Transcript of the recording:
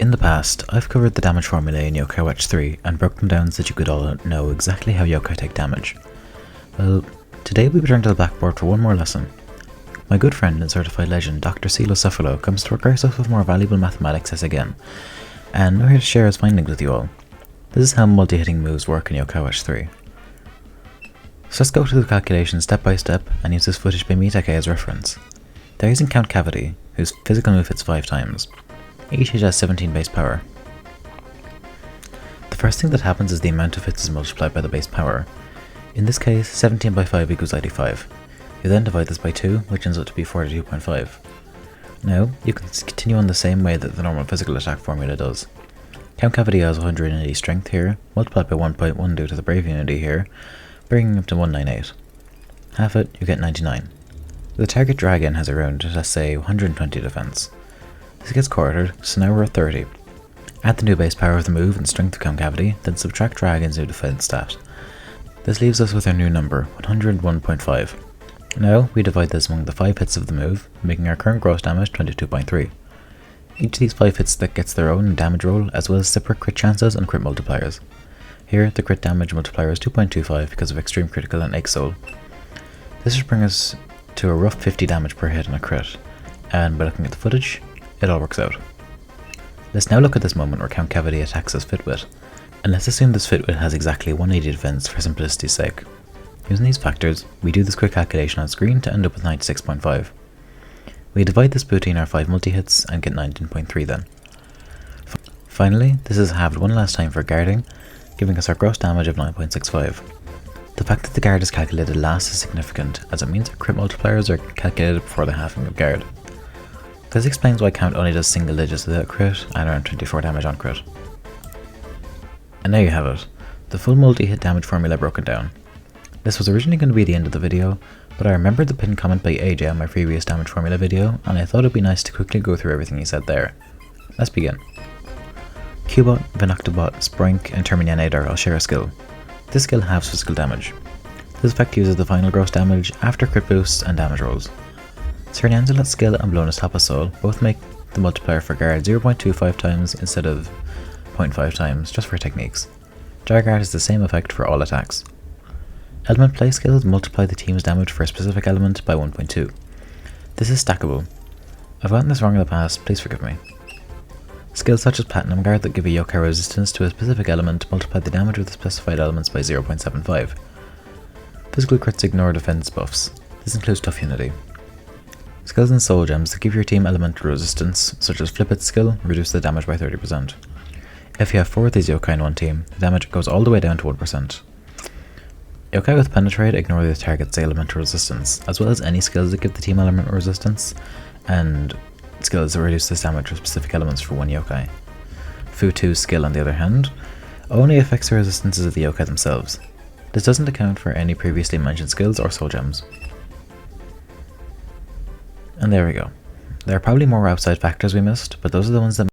In the past, I've covered the damage formula in Yokai Watch 3 and broke them down so that you could all know exactly how yokai take damage. Well, today we return to the blackboard for one more lesson. My good friend and certified legend Dr. Cephalo comes to regale us with more valuable mathematics yet again, and we're here to share his findings with you all. This is how multi-hitting moves work in Yokai Watch 3. So let's go through the calculation step by step and use this footage by Mitake as reference. They're using Count Cavity, whose physical move hits 5 times. Each hit has 17 base power. The first thing that happens is the amount of hits is multiplied by the base power. In this case, 17 by 5 equals 85. You then divide this by 2, which ends up to be 42.5. Now, you can continue on the same way that the normal physical attack formula does. Count Cavity has 180 strength here, multiplied by 1.1 due to the brave unity here, bringing up to 198. Half it, you get 99. The target dragon has around, let's say, 120 defense. This gets quartered, so now we're at 30. Add the new base power of the move and strength of Count Cavity, then subtract dragon's new defense stat. This leaves us with our new number, 101.5. Now, we divide this among the 5 hits of the move, making our current gross damage 22.3. Each of these 5 hits that gets their own damage roll, as well as separate crit chances and crit multipliers. Here, the crit damage multiplier is 2.25 because of extreme critical and egg soul. This should bring us to a rough 50 damage per hit on a crit, and by looking at the footage, it all works out. Let's now look at this moment where Count Cavity attacks us Fitwit, and let's assume this Fitwit has exactly 180 defense for simplicity's sake. Using these factors, we do this quick calculation on screen to end up with 96.5. We divide this between our 5 multi-hits and get 19.3 then. Finally, this is halved one last time for guarding, giving us our gross damage of 9.65. The fact that the guard is calculated last is significant, as it means our crit multipliers are calculated before the halving of guard. This explains why Count only does single digits without crit and around 24 damage on crit. And there you have it, the full multi-hit damage formula broken down. This was originally going to be the end of the video, but I remembered the pinned comment by AJ on my previous damage formula video, and I thought it'd be nice to quickly go through everything he said there. Let's begin. Cubot, Venoctobot, Sprink, and Terminator all share a skill. This skill halves physical damage. This effect uses the final gross damage after crit boosts and damage rolls. Cernanzalet's skill and Blowness Soul both make the multiplier for guard 0.25 times instead of 0.5 times, just for techniques. Jarguard has the same effect for all attacks. Element play skills multiply the team's damage for a specific element by 1.2. This is stackable. I've gotten this wrong in the past, please forgive me. Skills such as Platinum Guard that give a yokai resistance to a specific element multiply the damage of the specified elements by 0.75. Physical crits ignore defense buffs. This includes Tough Unity. Skills and soul gems that give your team elemental resistance, such as Flip It skill, reduce the damage by 30%. If you have 4 of these yokai in one team, the damage goes all the way down to 1%. Yokai with Penetrate ignore the target's elemental resistance, as well as any skills that give the team elemental resistance, and skills that reduce this damage of specific elements for one yokai. Futu's skill, on the other hand, only affects the resistances of the yokai themselves. This doesn't account for any previously mentioned skills or soul gems. And there we go. There are probably more outside factors we missed, but those are the ones that